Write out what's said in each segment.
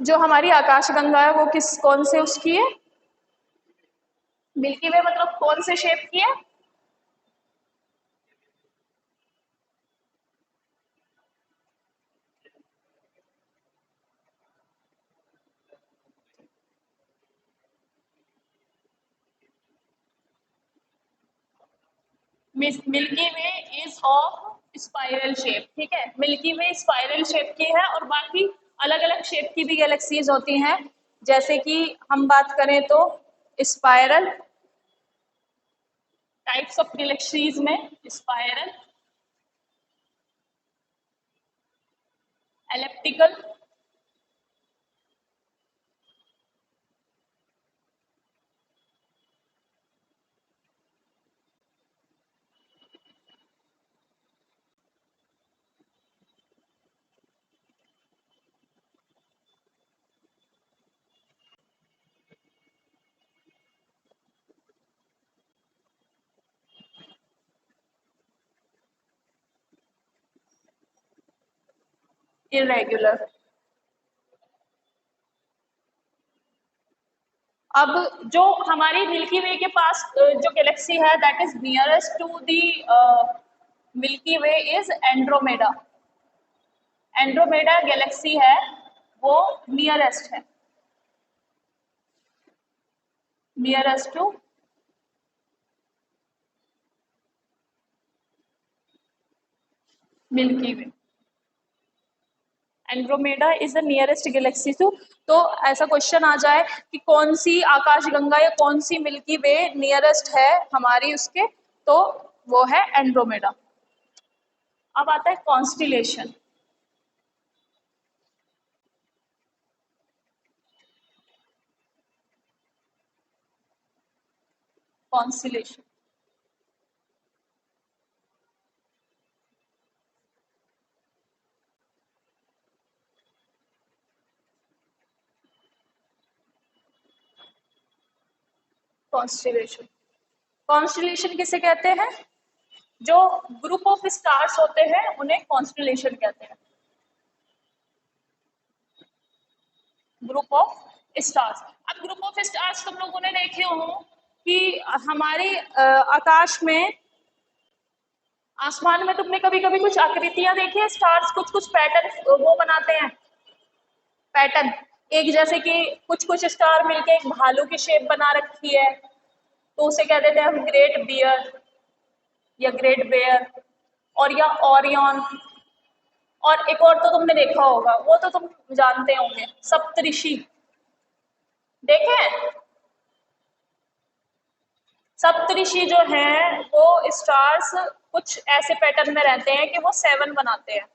जो हमारी आकाशगंगा है वो कौन से उसकी है? मिल्की वे मतलब कौन से शेप की है? Milky Way is of spiral shape, ठीक है। मिल्की वे स्पाइरल शेप की है और बाकी अलग अलग शेप की भी गैलेक्सीज होती हैं। जैसे कि हम बात करें तो स्पाइरल टाइप्स ऑफ गैलेक्सीज में स्पाइरल, एलिप्टिकल, इरेगुलर। अब जो हमारी मिल्की वे के पास जो गैलेक्सी है that is nearest to the Milky Way is Andromeda. Andromeda galaxy है वो नियरेस्ट है, nearest to Milky Way. Andromeda is the nearest galaxy to. तो ऐसा क्वेश्चन आ जाए कि कौन सी आकाशगंगा या कौन सी मिल्की वे नियरेस्ट है हमारी उसके, तो वो है एंड्रोमेडा। अब आता है कॉन्स्टिलेशन। कॉन्स्टिलेशन कॉन्स्टिलेशन कॉन्स्टिलेशन किसे कहते हैं? जो ग्रुप ऑफ स्टार्स होते हैं उन्हें कॉन्स्टिलेशन कहते हैं। Group of stars. अब ग्रुप ऑफ स्टार्स तुम लोगों ने देखे हो कि हमारे आकाश में, आसमान में तुमने कभी कभी कुछ आकृतियां देखी है, स्टार्स कुछ कुछ पैटर्न वो बनाते हैं, पैटर्न एक जैसे कि कुछ कुछ स्टार मिलके एक भालू की शेप बना रखी है, तो उसे कह देते हैं हम ग्रेट बियर या ग्रेट बेयर, और या ओरियन। और एक और तो तुमने देखा होगा, वो तो तुम जानते होंगे, सप्तऋषि। देखे हैं? सप्तऋषि जो हैं वो स्टार्स कुछ ऐसे पैटर्न में रहते हैं कि वो 7 बनाते हैं।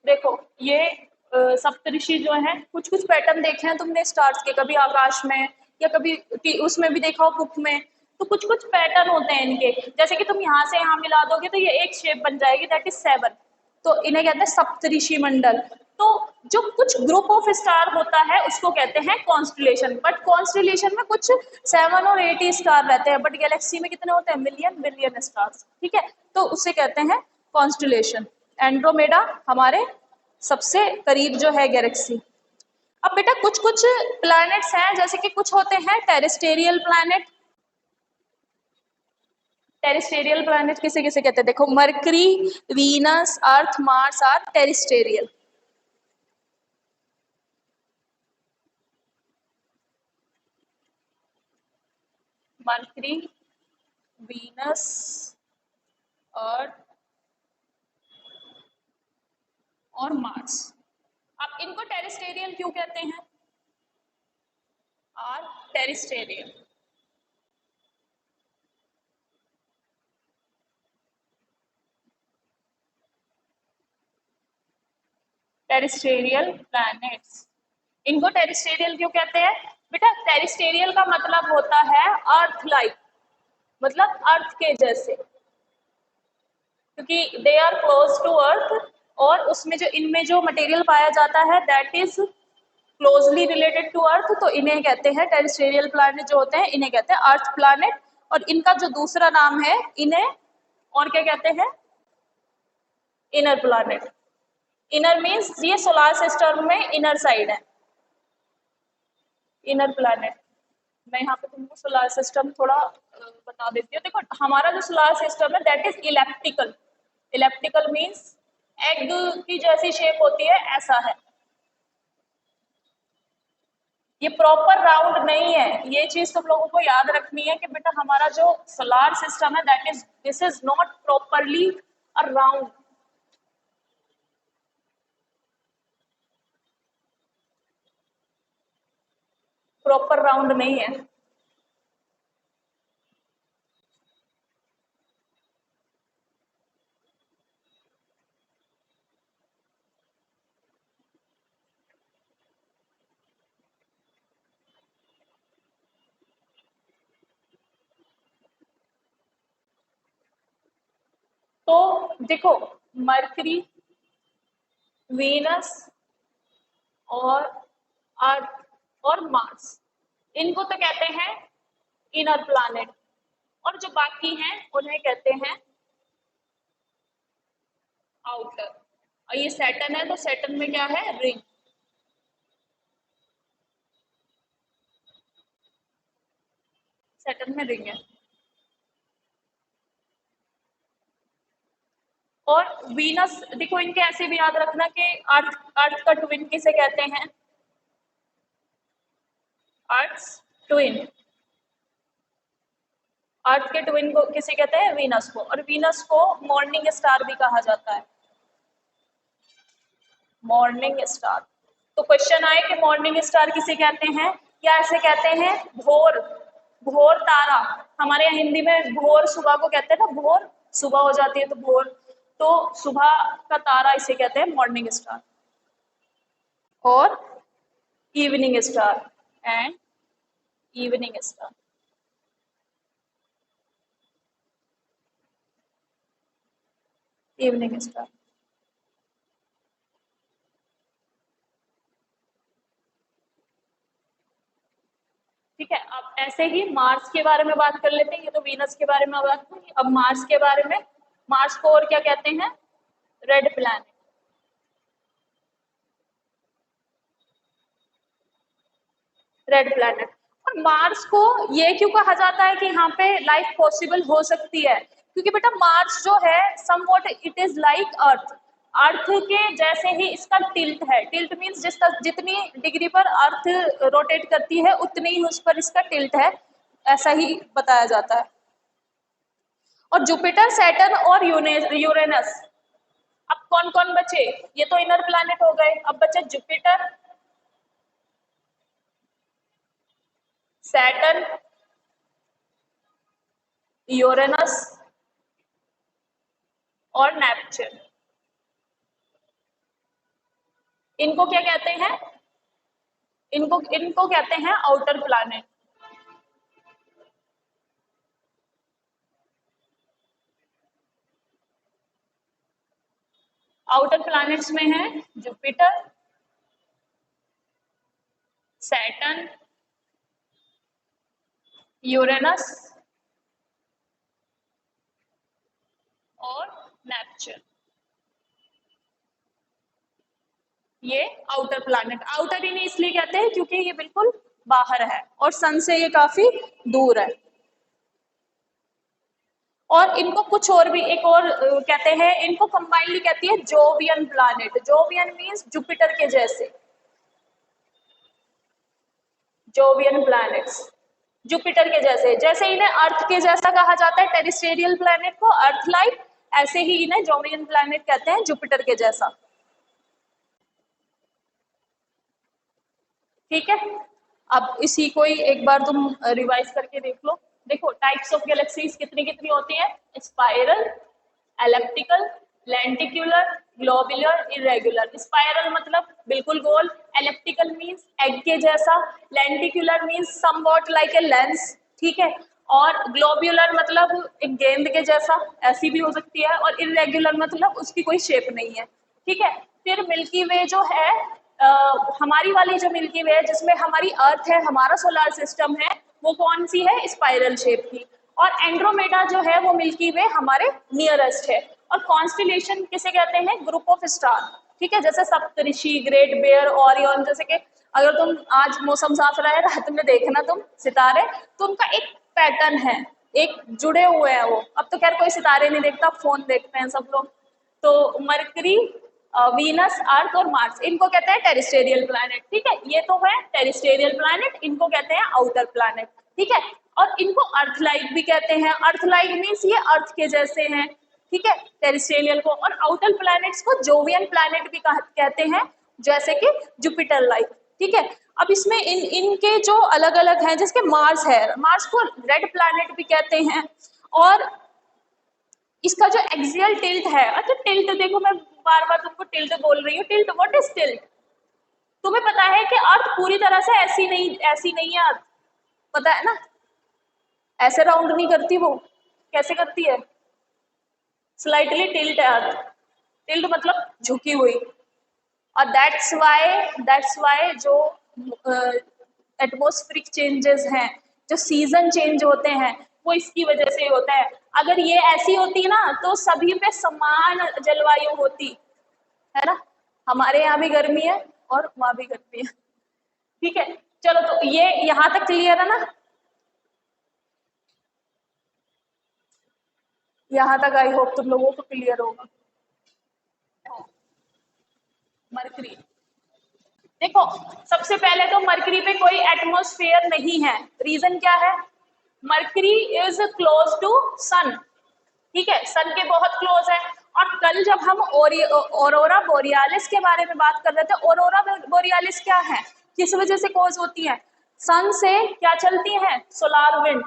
देखो ये सप्तऋषि जो है कुछ कुछ पैटर्न देखे हैं तुमने स्टार्स के, कभी आकाश में या कभी उसमें भी देखा हो बुक में, तो कुछ कुछ पैटर्न होते हैं इनके। जैसे कि तुम यहाँ से यहाँ मिला दोगे तो ये एक शेप बन जाएगी दैट इज 7, तो इन्हें कहते हैं सप्तऋषि मंडल। तो जो कुछ ग्रुप ऑफ स्टार होता है उसको कहते हैं कॉन्स्टिलेशन, बट कॉन्स्टिलेशन में कुछ 7 और 8 ही स्टार रहते हैं, बट गैलेक्सी में कितने होते हैं? मिलियन बिलियन स्टार्स, ठीक है। तो उसे कहते हैं कॉन्स्टिलेशन। एंड्रोमेडा हमारे सबसे करीब जो है गैलेक्सी। अब बेटा कुछ कुछ प्लैनेट्स हैं, जैसे कि कुछ होते हैं टेरेस्टेरियल प्लैनेट। टेरेस्टेरियल प्लैनेट किसे किसे कहते हैं? देखो Mercury, Venus, Earth, Mars are terrestrial. Mercury, Venus, Earth और मार्स। अब इनको टेरेस्टेरियल क्यों कहते हैं? Are terrestrial. टेरेस्टेरियल प्लैनेट्स, इनको टेरेस्टेरियल क्यों कहते हैं? बेटा टेरेस्टेरियल का मतलब होता है अर्थ लाइक, मतलब अर्थ के जैसे। क्योंकि they are close to Earth, और उसमें जो इनमें जो मटेरियल पाया जाता है that is closely related to Earth, तो इन्हें कहते हैं टेरेस्ट्रियल प्लैनेट जो होते हैं, इन्हें कहते हैं अर्थ प्लैनेट। और इनका जो दूसरा नाम है, इन्हें और क्या कहते हैं? Inner planet. इनर मीन्स ये सोलर सिस्टम में इनर साइड है, इनर प्लैनेट। मैं यहाँ पे तुमको सोलर सिस्टम थोड़ा बता देती हूँ। देखो हमारा जो सोलर सिस्टम है that is elliptical. Elliptical means egg की जैसी शेप होती है, ऐसा है। ये प्रॉपर राउंड नहीं है, ये चीज तुम लोगों को याद रखनी है कि बेटा हमारा जो सोलर सिस्टम है that is this is not properly a round. Proper round नहीं है। तो देखो मरकरी, वीनस और अर्थ और मार्स, इनको तो कहते हैं इनर प्लैनेट, और जो बाकी हैं उन्हें कहते हैं आउटर। और ये सैटर्न है, तो सैटर्न में क्या है? रिंग। सैटर्न में रिंग है। और वीनस, देखो इनके ऐसे भी याद रखना कि अर्थ, अर्थ का ट्विन किसे कहते हैं? अर्थ ट्विन। अर्थ के ट्विन को किसे कहते हैं? वीनस को। और वीनस को मॉर्निंग स्टार भी कहा जाता है, मॉर्निंग स्टार। तो क्वेश्चन आए कि मॉर्निंग स्टार किसे कहते हैं, या ऐसे कहते हैं भोर, भोर तारा। हमारे यहाँ हिंदी में भोर सुबह को कहते हैं ना, भोर सुबह हो जाती है तो भोर, तो सुबह का तारा इसे कहते हैं मॉर्निंग स्टार। और evening star and evening star. Evening star. ठीक है, अब ऐसे ही मार्स के बारे में बात कर लेते हैं। ये तो वीनस के बारे में बात हुई, अब मार्स के बारे में। मार्स को और क्या कहते हैं? Red planet. Red planet. और मार्स को ये क्यों कहा जाता है कि यहाँ पे लाइफ पॉसिबल हो सकती है? क्योंकि बेटा मार्स जो है somewhat it is like Earth. Earth के जैसे ही इसका टिल्ट है। टिल्ट मीन्स जिसका जितनी डिग्री पर अर्थ रोटेट करती है उतनी ही उस पर इसका टिल्ट है, ऐसा ही बताया जाता है। और जुपिटर, सैटर्न और यूरेनस। अब कौन कौन बचे? ये तो इनर प्लैनेट हो गए, अब बचे जुपिटर, सैटर्न, यूरेनस और नेपच्यून। इनको क्या कहते हैं? इनको इनको कहते हैं आउटर प्लैनेट। आउटर प्लैनेट्स में है जुपिटर, सैटर्न, यूरेनस और नेपच्यून। ये आउटर प्लैनेट। आउटर इन्हें इसलिए कहते हैं क्योंकि ये बिल्कुल बाहर है और सन से ये काफी दूर है। और इनको कुछ और भी एक और कहते हैं, इनको कंबाइनली कहती है Jovian planet. Jovian means Jupiter के जैसे। जोवियन प्लैनेट्स जुपिटर के जैसे। जैसे इन्हें अर्थ के जैसा कहा जाता है टेरेस्ट्रियल प्लैनेट को, अर्थ लाइक, ऐसे ही इन्हें जोवियन प्लैनेट कहते हैं जुपिटर के जैसा। ठीक है, अब इसी को ही एक बार तुम रिवाइज करके देख लो। देखो टाइप्स ऑफ गैलेक्सीज कितनी कितनी होती है? Spiral, elliptical, लेंटिक्यूलर, globular, irregular. Spiral मतलब बिल्कुल गोल, एलिप्टिकल मींस एग के जैसा, लेंटिक्यूलर means somewhat like a lens, ठीक है, और ग्लोब्यूलर मतलब एक गेंद के जैसा, ऐसी भी हो सकती है, और इरेग्युलर मतलब उसकी कोई शेप नहीं है, ठीक है। फिर मिल्की वे जो है, हमारी वाली जो मिल्की वे है जिसमें हमारी अर्थ है, हमारा सोलर सिस्टम है, वो कौन सी है, स्पाइरल शेप की। और एंड्रोमेडा जो है वो मिल्की वे हमारे नियरेस्ट है। और कॉन्स्टिलेशन किसे कहते हैं, ग्रुप ऑफ स्टार, ठीक है। जैसे सप्तऋषि, ग्रेट बेयर, ओरियन, जैसे कि अगर तुम आज मौसम साफ रहा है, रात में देखना तुम सितारे, तो उनका एक पैटर्न है, एक जुड़े हुए हैं वो। अब तो खैर कोई सितारे नहीं देखता, फोन देखते हैं सब लोग। तो मरकरी, वीनस, अर्थ और मार्स, इनको कहते हैं टेरेस्ट्रियल प्लैनेट, ठीक है। ये तो है टेरेस्ट्रियल प्लैनेट, इनको कहते हैं आउटर प्लैनेट, ठीक है। और इनको अर्थ लाइक भी कहते हैं। अर्थ लाइक मीन्स ये अर्थ के जैसे हैं, ठीक है, टेरेस्ट्रियल को। और आउटर प्लैनेट्स को जोवियन प्लैनेट भी कहते हैं, जैसे कि जुपिटर लाइक, ठीक है। अब इसमें इनके जो अलग अलग हैं, जैसे मार्स है, मार्स को रेड प्लैनेट भी कहते हैं। और इसका जो एक्सियल टिल्ट है, अच्छा टिल्ट देखो, मैं बार बार तुमको टिल्ट बोल रही हूँ, टिल्ट, व्हाट इज टिल्ट? तुम्हें पता है कि अर्थ पूरी तरह से ऐसी नहीं है अर्थ, पता है ना, ऐसे राउंड नहीं करती वो, कैसे करती है, स्लाइटली टिल्ट है अर्थ। टिल्ट मतलब झुकी हुई। और दैट्स वाई जो एटमॉस्फेरिक चेंजेस हैं, जो सीजन चेंज होते हैं, वो इसकी वजह से ही होता है। अगर ये ऐसी होती ना तो सभी पे समान जलवायु होती, है ना। हमारे यहाँ भी गर्मी है और वहां भी गर्मी है, ठीक है। चलो, तो ये यहाँ तक क्लियर है ना, यहाँ तक आई होप तुम लोगों को क्लियर होगा। मरकरी, देखो सबसे पहले तो मरकरी पे कोई एटमॉस्फेयर नहीं है। रीजन क्या है, मरकरी इज क्लोज टू सन, ठीक है, सन के बहुत क्लोज है। और कल जब हम ऑरोरा बोरियालिस के बारे में बात कर रहे थे, ऑरोरा बोरियालिस क्या है, किस वजह से कॉज होती है, सन से क्या चलती है, सोलार विंड।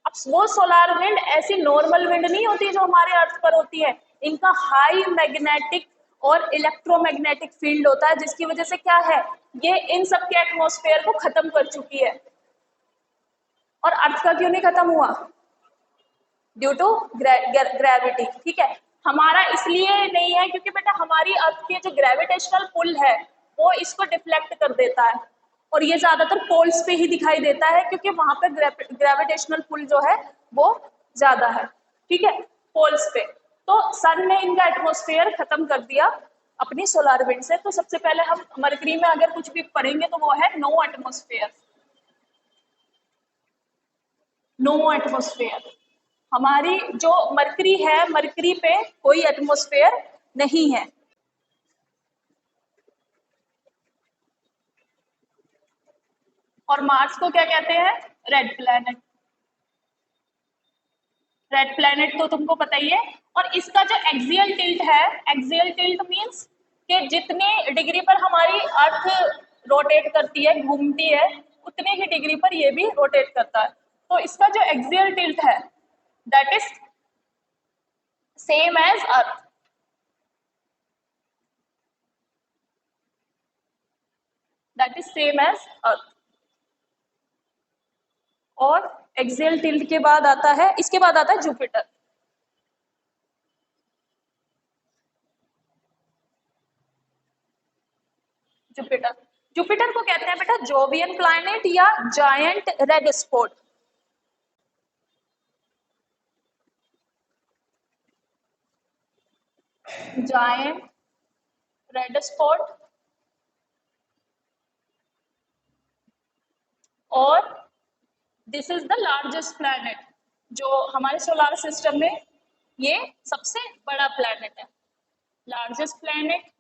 अब वो सोलार विंड ऐसी नॉर्मल विंड नहीं होती जो हमारे अर्थ पर होती है, इनका हाई मैग्नेटिक और इलेक्ट्रोमैग्नेटिक फील्ड होता है, जिसकी वजह से क्या है, ये इन सब के एटमॉस्फेयर को खत्म कर चुकी है। और अर्थ का क्यों नहीं खत्म हुआ, ड्यू टू ग्रेविटी, ठीक है। हमारा इसलिए नहीं है क्योंकि बेटा हमारी अर्थ के जो ग्रेविटेशनल पुल है वो इसको डिफ्लेक्ट कर देता है, और ये ज्यादातर पोल्स पे ही दिखाई देता है क्योंकि वहां पे ग्रेविटेशनल पुल जो है वो ज्यादा है, ठीक है, पोल्स पे। तो सन ने इनका एटमॉस्फेयर खत्म कर दिया अपनी सोलर विंड से। तो सबसे पहले हम मरकरी में अगर कुछ भी पढ़ेंगे तो वो है नो एटमॉस्फेयर, नो एटमॉस्फेयर। हमारी जो मरकरी है, मरकरी पे कोई एटमॉस्फेयर नहीं है। और मार्स को क्या कहते हैं, रेड प्लैनेट। रेड प्लैनेट तो तुमको पता ही है। और इसका जो एक्सियल टिल्ट है, एक्सियल टिल्ट मींस कि जितने डिग्री पर हमारी अर्थ रोटेट करती है, घूमती है, उतने ही डिग्री पर ये भी रोटेट करता है। तो इसका जो एक्सियल टिल्ट है that is same as Earth. That is same as Earth. और एक्सियल टिल्ट के बाद आता है, इसके बाद आता है जुपिटर। जुपिटर, जुपिटर को कहते हैं बेटा जोवियन प्लैनेट या giant red spot. Giant red spot. और this is the largest planet, जो हमारे सोलर सिस्टम में ये सबसे बड़ा प्लैनेट है, लार्जेस्ट प्लैनेट।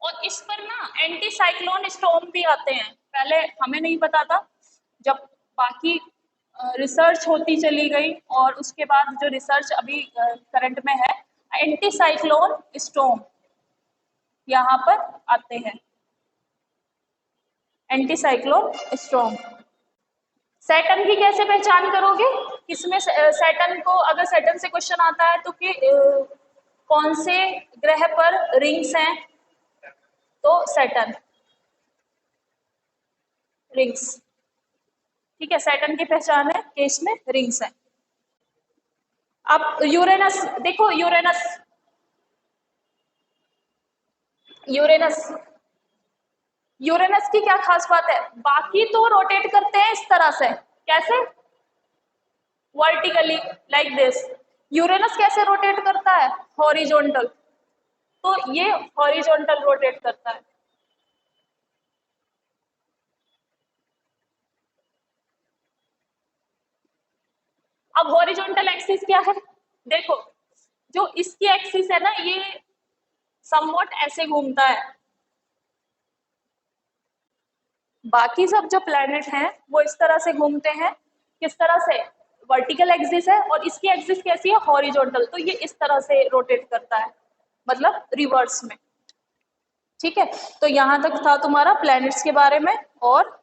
और इस पर ना एंटी साइक्लोन स्टॉर्म भी आते हैं, पहले हमें नहीं पता था, जब बाकी रिसर्च होती चली गई और उसके बाद जो रिसर्च अभी करंट में है, एंटी साइक्लोन स्टॉर्म यहाँ पर आते हैं, एंटी साइक्लोन स्टॉर्म। सैटर्न की कैसे पहचान करोगे, किसमें सैटर्न को, अगर सैटर्न से क्वेश्चन आता है तो कि कौन से ग्रह पर रिंग्स हैं, तो सैटर्न रिंग्स, ठीक है, सैटर्न की पहचान है कि इसमें रिंग्स हैं। अब यूरेनस देखो, यूरेनस यूरेनस यूरेनस की क्या खास बात है, बाकी तो रोटेट करते हैं इस तरह से, कैसे, वर्टिकली, लाइक दिस। यूरेनस कैसे रोटेट करता है, हॉरिजॉन्टल, तो ये हॉरिजॉन्टल रोटेट करता है। अब हॉरिजॉन्टल एक्सिस क्या है, देखो, जो इसकी एक्सिस है ना, ये समवॉट ऐसे घूमता है, बाकी सब जो प्लैनेट हैं वो इस तरह से घूमते हैं, किस तरह से, वर्टिकल एक्सिस है, और इसकी एक्सिस कैसी है, हॉरिजॉन्टल, तो ये इस तरह से रोटेट करता है, मतलब रिवर्स में। ठीक है, तो यहां तक था तुम्हारा प्लैनेट्स के बारे में। और